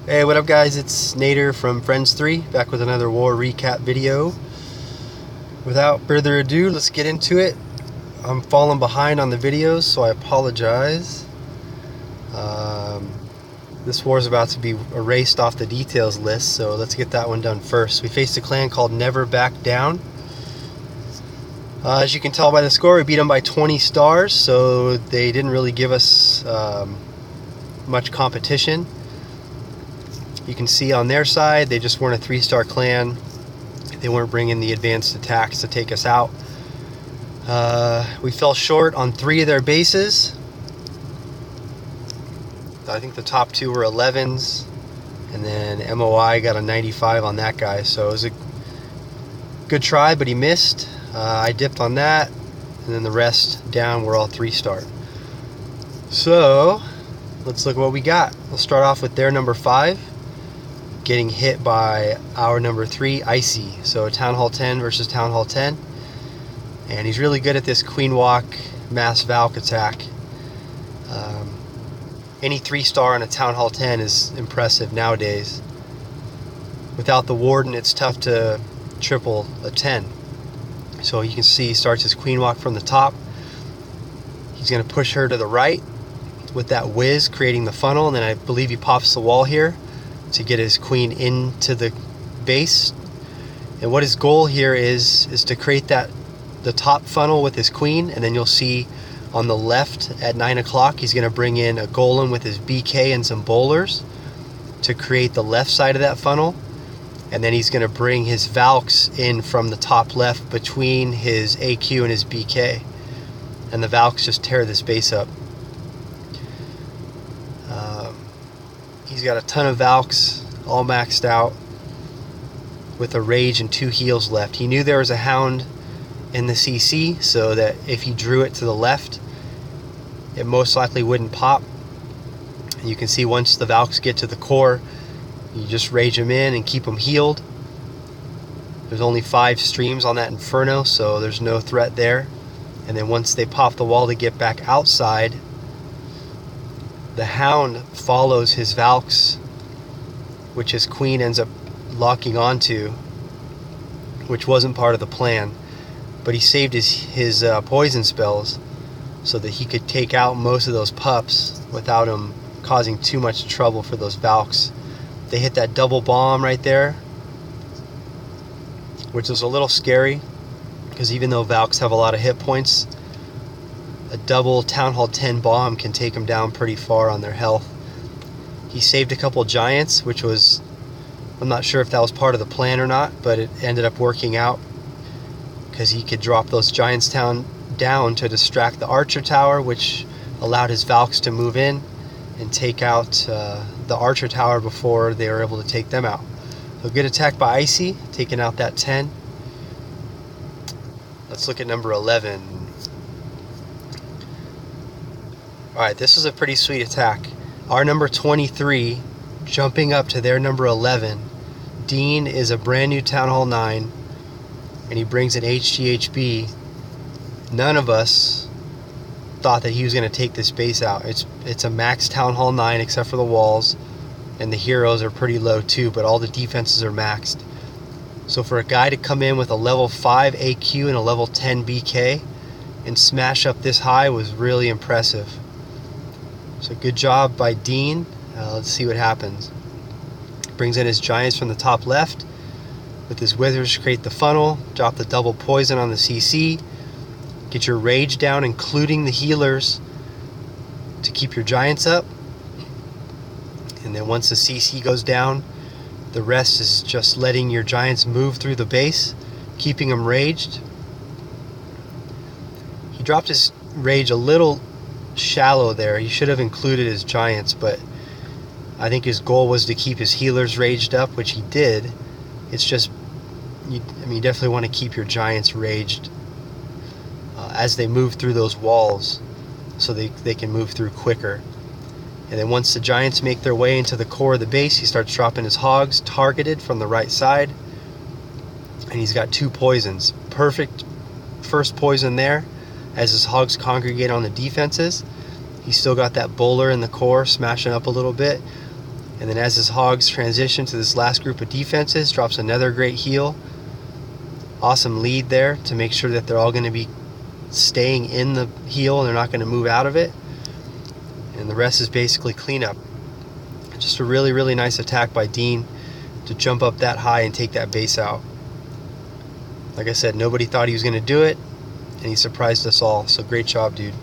Hey, what up guys? It's Nader from Friends 3, back with another war recap video. Without further ado, let's get into it. I'm falling behind on the videos, so I apologize. This war is about to be erased off the details list, so let's get that one done first. We faced a clan called Never Back Down. As you can tell by the score, we beat them by 20 stars, so they didn't really give us much competition. You can see on their side, they just weren't a 3-star clan. They weren't bringing the advanced attacks to take us out. We fell short on 3 of their bases. I think the top 2 were 11s, and then MOI got a 95 on that guy, so it was a good try, but he missed. I dipped on that, and then the rest down were all 3-star. So let's look at what we got. We'll start off with their number 5 getting hit by our number 3, Icy. So Town Hall 10 versus Town Hall 10, and he's really good at this Queen Walk Mass Valk attack. Any 3-star on a Town Hall 10 is impressive nowadays. Without the Warden, it's tough to triple a 10. So you can see he starts his Queen Walk from the top. He's going to push her to the right with that whiz, creating the funnel, and then I believe he pops the wall here to get his queen into the base. And what his goal here is to create the top funnel with his queen, and then you'll see on the left at 9 o'clock he's going to bring in a golem with his BK and some bowlers to create the left side of that funnel, and then he's going to bring his Valks in from the top left between his AQ and his BK, and the Valks just tear this base up. He's got a ton of Valks all maxed out with a Rage and 2 heals left. He knew there was a Hound in the CC, so that if he drew it to the left, it most likely wouldn't pop. And you can see once the Valks get to the core, you just rage them in and keep them healed. There's only 5 streams on that Inferno, so there's no threat there. And then once they pop the wall to get back outside, the Hound follows his Valks, which his queen ends up locking onto, which wasn't part of the plan. But he saved his poison spells so that he could take out most of those pups without him causing too much trouble for those Valks. They hit that double bomb right there, which was a little scary, because even though Valks have a lot of hit points, a double Town Hall 10 bomb can take them down pretty far on their health. He saved a couple giants, which was, I'm not sure if that was part of the plan or not, but it ended up working out, because he could drop those giants down to distract the archer tower, which allowed his Valks to move in and take out the archer tower before they were able to take them out. So good attack by Icy, taking out that 10. Let's look at number 11. Alright, this is a pretty sweet attack. Our number 23 jumping up to their number 11. Dean is a brand new Town Hall 9, and he brings an HGHB. None of us thought that he was going to take this base out. It's a max Town Hall 9 except for the walls, and the heroes are pretty low too, but all the defenses are maxed. So for a guy to come in with a level 5 AQ and a level 10 BK and smash up this high was really impressive. So good job by Dean. Let's see what happens. Brings in his giants from the top left with his withers to create the funnel, drop the double poison on the CC, get your rage down including the healers to keep your giants up, and then once the CC goes down, the rest is just letting your giants move through the base, keeping them raged. He dropped his rage a little shallow there. He should have included his giants, but I think his goal was to keep his healers raged up, which he did. It's just, you definitely want to keep your giants raged as they move through those walls, so they can move through quicker. And then once the giants make their way into the core of the base, he starts dropping his hogs targeted from the right side, and he's got 2 poisons. Perfect first poison there as his hogs congregate on the defenses. He's still got that bowler in the core smashing up a little bit, And then as his hogs transition to this last group of defenses, drops another great heal. Awesome lead there to make sure that they're all going to be staying in the heal and they're not going to move out of it. And the rest is basically cleanup. Just a really, really nice attack by Dean to jump up that high and take that base out. Like I said, nobody thought he was going to do it, and he surprised us all. So great job, dude.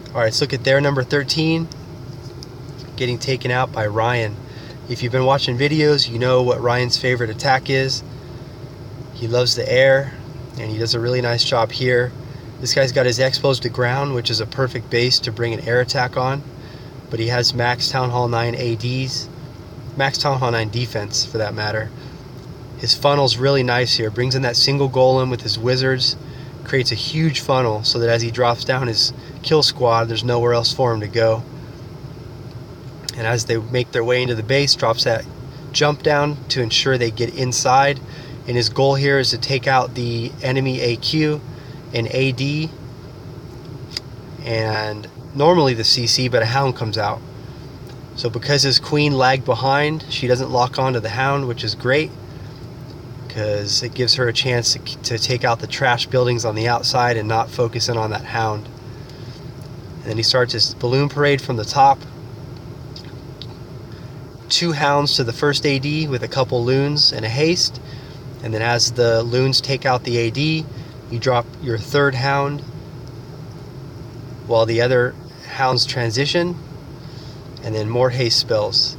Alright, let's look at their number 13. Getting taken out by Ryan. If you've been watching videos, you know what Ryan's favorite attack is. He loves the air, and he does a really nice job here. This guy's got his Expos to ground, which is a perfect base to bring an air attack on. But he has max Town Hall 9 ADs, max Town Hall 9 defense for that matter. His funnel's really nice here. Brings in that single golem with his wizards, creates a huge funnel so that as he drops down his kill squad, there's nowhere else for him to go. And as they make their way into the base, drops that jump down to ensure they get inside. And his goal here is to take out the enemy AQ and AD, and normally the CC, but a hound comes out. So because his queen lagged behind, she doesn't lock onto the hound, which is great because it gives her a chance to take out the trash buildings on the outside and not focus in on that hound. And then he starts his balloon parade from the top. 2 hounds to the first AD with a couple loons and a haste. And then as the loons take out the AD, you drop your 3rd hound while the other hounds transition, and then more haste spells.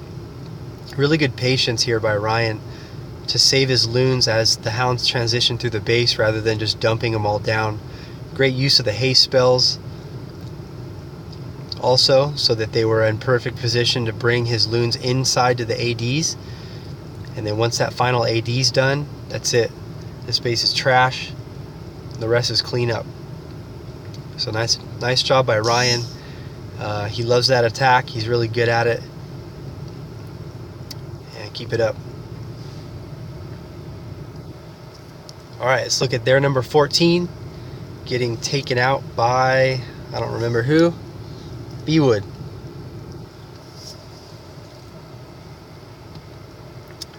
Really good patience here by Ryan to save his loons as the hounds transition through the base rather than just dumping them all down. Great use of the haste spells also, so that they were in perfect position to bring his loons inside to the ADs. And then once that final AD's done, that's it. This base is trash. The rest is cleanup. So nice job by Ryan. He loves that attack. He's really good at it. And keep it up. Alright, let's look at their number 14. Getting taken out by, I don't remember who. B-Wood.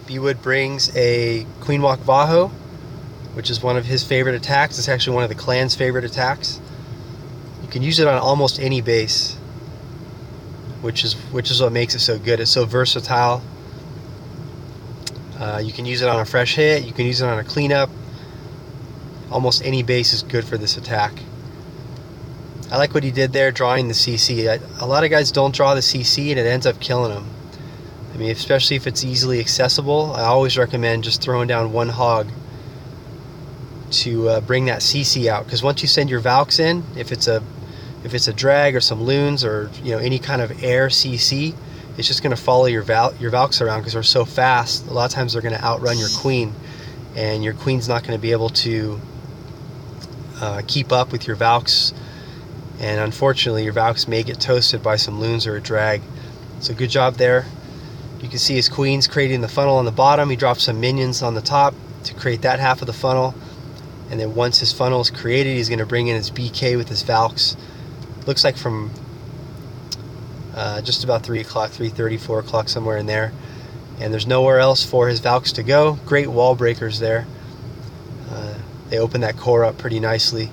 B-Wood brings a Queen Walk Vaho, which is one of his favorite attacks. It's actually one of the clan's favorite attacks. You can use it on almost any base, which is what makes it so good. It's so versatile. You can use it on a fresh hit. You can use it on a cleanup. Almost any base is good for this attack. I like what he did there, drawing the CC. A lot of guys don't draw the CC, and it ends up killing them. I mean, especially if it's easily accessible, I always recommend just throwing down 1 hog to bring that CC out. Because once you send your Valks in, if it's a drag or some loons or any kind of air CC, it's just going to follow your Valks around because they're so fast. A lot of times they're going to outrun your queen, and your queen's not going to be able to keep up with your Valks. And unfortunately, your Valks may get toasted by some loons or a drag. So good job there. You can see his queen's creating the funnel on the bottom. He drops some minions on the top to create that half of the funnel. And then once his funnel is created, he's going to bring in his BK with his Valks. Looks like from just about 3 o'clock, 3:30, 4 o'clock, somewhere in there. And there's nowhere else for his Valks to go. Great wall breakers there. They open that core up pretty nicely.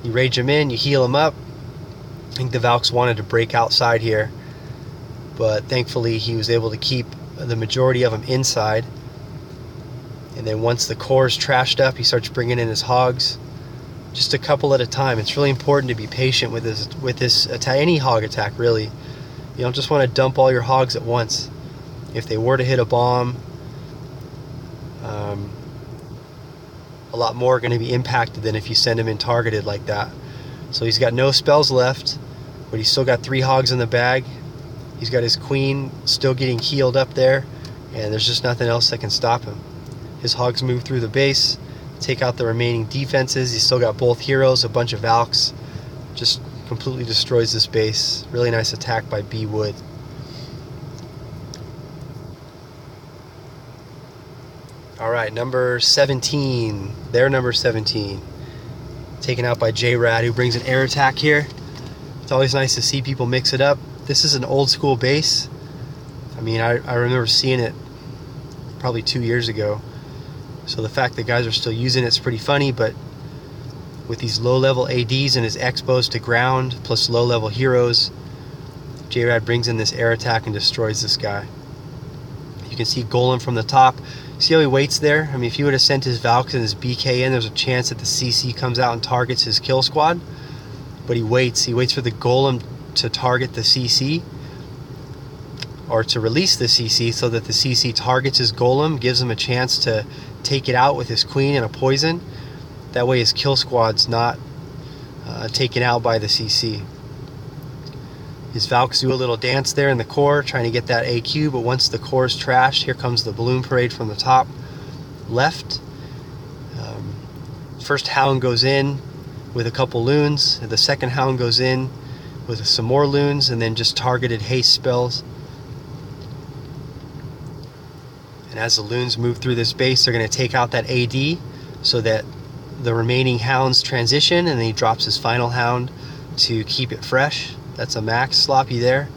You rage him in, you heal him up. I think the Valks wanted to break outside here, but thankfully he was able to keep the majority of them inside. And then once the core is trashed up, he starts bringing in his hogs, just a couple at a time. It's really important to be patient with this attack, any hog attack really. You don't just want to dump all your hogs at once. If they were to hit a bomb, a lot more are going to be impacted than if you send him in targeted like that. So he's got no spells left, but he's still got 3 hogs in the bag. He's got his queen still getting healed up there, and there's just nothing else that can stop him. His hogs move through the base, take out the remaining defenses. He's still got both heroes, a bunch of Valks. Just completely destroys this base. Really nice attack by B-Wood. Alright, number 17. Their number 17. Taken out by J-Rad, who brings an air attack here. It's always nice to see people mix it up. This is an old school base. mean, I remember seeing it probably 2 years ago. So the fact that guys are still using it's pretty funny, but with these low-level ADs and his Expos to ground, plus low-level heroes, JRAD brings in this air attack and destroys this guy. You can see Golem from the top. See how he waits there? I mean, if he would have sent his Valks and his BK in, there's a chance that the CC comes out and targets his kill squad. But he waits. He waits for the Golem to target the CC, or to release the CC, so that the CC targets his Golem, gives him a chance to take it out with his Queen and a poison. That way his kill squad's not taken out by the CC. His Valks do a little dance there in the core, trying to get that AQ, but once the core is trashed, here comes the Balloon Parade from the top left. First Hound goes in with a couple loons. The second Hound goes in with some more loons, and then just targeted haste spells. And as the loons move through this base, they're going to take out that AD so that the remaining hounds transition, and then he drops his final hound to keep it fresh. That's a max Sloppy there.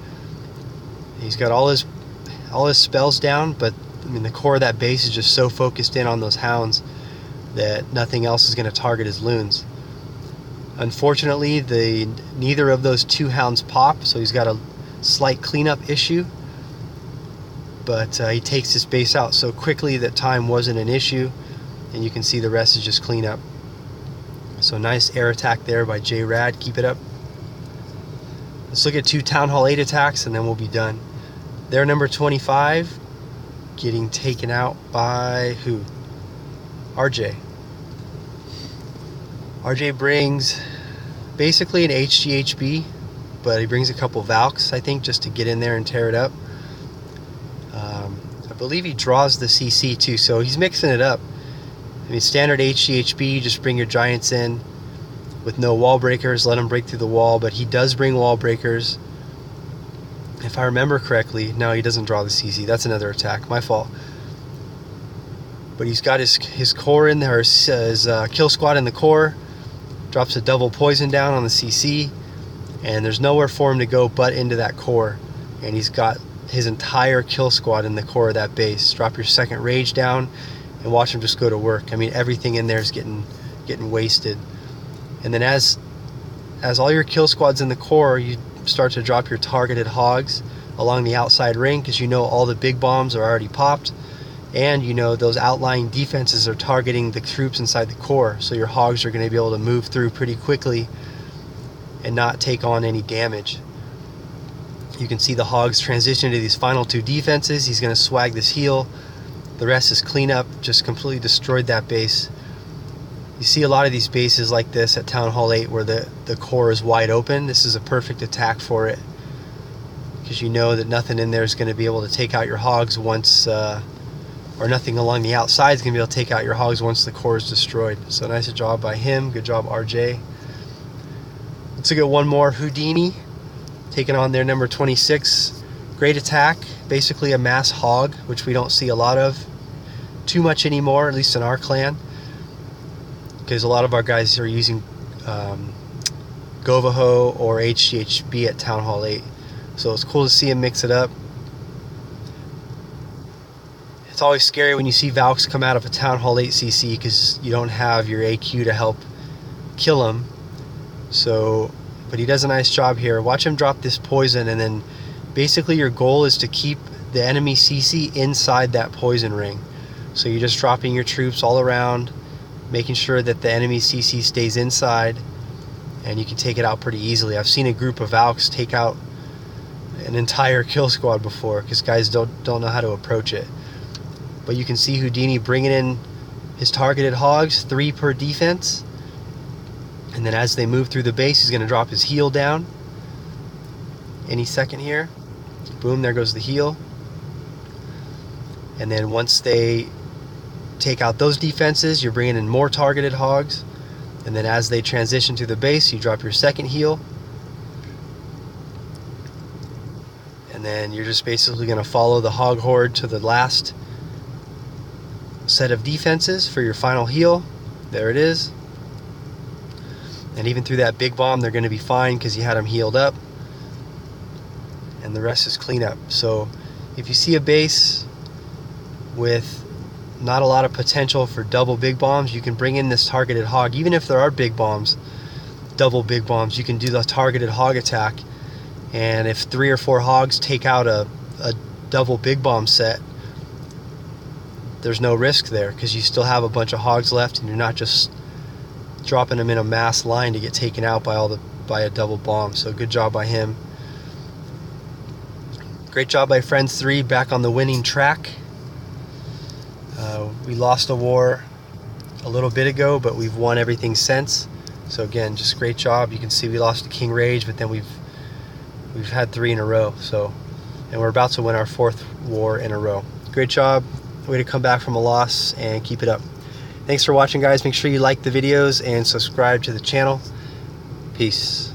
He's got all his spells down, but I mean, the core of that base is just so focused in on those hounds that nothing else is going to target his loons. Unfortunately, neither of those two hounds pop, so he's got a slight cleanup issue. But he takes his base out so quickly that time wasn't an issue, and you can see the rest is just cleanup. So nice air attack there by JRAD. Keep it up. Let's look at 2 Town Hall 8 attacks, and then we'll be done. They're number 25, getting taken out by who? RJ. RJ brings basically an HGHB, but he brings a couple Valks, I think, just to get in there and tear it up. I believe he draws the CC too, so he's mixing it up. I mean, standard HGHB, just bring your Giants in with no wall breakers, let them break through the wall, but he does bring wall breakers. If I remember correctly, no, he doesn't draw the CC. That's another attack, my fault. But he's got his core in there, his kill squad in the core, drops a double poison down on the CC, and there's nowhere for him to go but into that core. And he's got his entire kill squad in the core of that base. Drop your second rage down and watch him just go to work. I mean, everything in there is getting wasted. And then as all your kill squad's in the core, you start to drop your targeted hogs along the outside ring, because you know all the big bombs are already popped, and you know those outlying defenses are targeting the troops inside the core, so your hogs are going to be able to move through pretty quickly and not take on any damage. You can see the hogs transition to these final 2 defenses. He's going to swag this heal. The rest is cleanup. Just completely destroyed that base. You see a lot of these bases like this at Town Hall 8 where the core is wide open. This is a perfect attack for it, because you know that nothing in there is going to be able to take out your hogs once, or nothing along the outside is going to be able to take out your hogs once the core is destroyed. So nice job by him. Good job, RJ. Let's look at one more. Houdini taking on their number 26. Great attack. Basically a mass hog, which we don't see a lot of too much anymore, at least in our clan, because a lot of our guys are using Govaho or HGHB at Town Hall 8. So it's cool to see him mix it up. It's always scary when you see Valks come out of a Town Hall 8 CC, because you don't have your AQ to help kill him. So, but he does a nice job here. Watch him drop this poison, and then basically your goal is to keep the enemy CC inside that poison ring. So you're just dropping your troops all around, making sure that the enemy CC stays inside, and you can take it out pretty easily. I've seen a group of Valks take out an entire kill squad before, because guys don't know how to approach it. But you can see Houdini bringing in his targeted hogs, 3 per defense. And then as they move through the base, he's going to drop his heal down any second here. Boom, there goes the heal. And then once they take out those defenses, you're bringing in more targeted hogs. And then as they transition to the base, you drop your second heal. And then you're just basically going to follow the hog horde to the last set of defenses for your final heal. There it is. And even through that big bomb, they're going to be fine, because you had them healed up. And the rest is cleanup. So if you see a base with not a lot of potential for double big bombs, you can bring in this targeted hog. Even if there are big bombs, double big bombs, you can do the targeted hog attack, and if 3 or 4 hogs take out a double big bomb set, there's no risk there because you still have a bunch of hogs left and you're not just dropping them in a mass line to get taken out by a double bomb. So good job by him. Great job by Friends 3, back on the winning track. We lost a war a little bit ago, but we've won everything since. So again, just great job. You can see we lost to King Rage, but then we've had 3 in a row. So, and we're about to win our 4th war in a row. Great job. Way to come back from a loss and keep it up. Thanks for watching, guys. Make sure you like the videos and subscribe to the channel. Peace.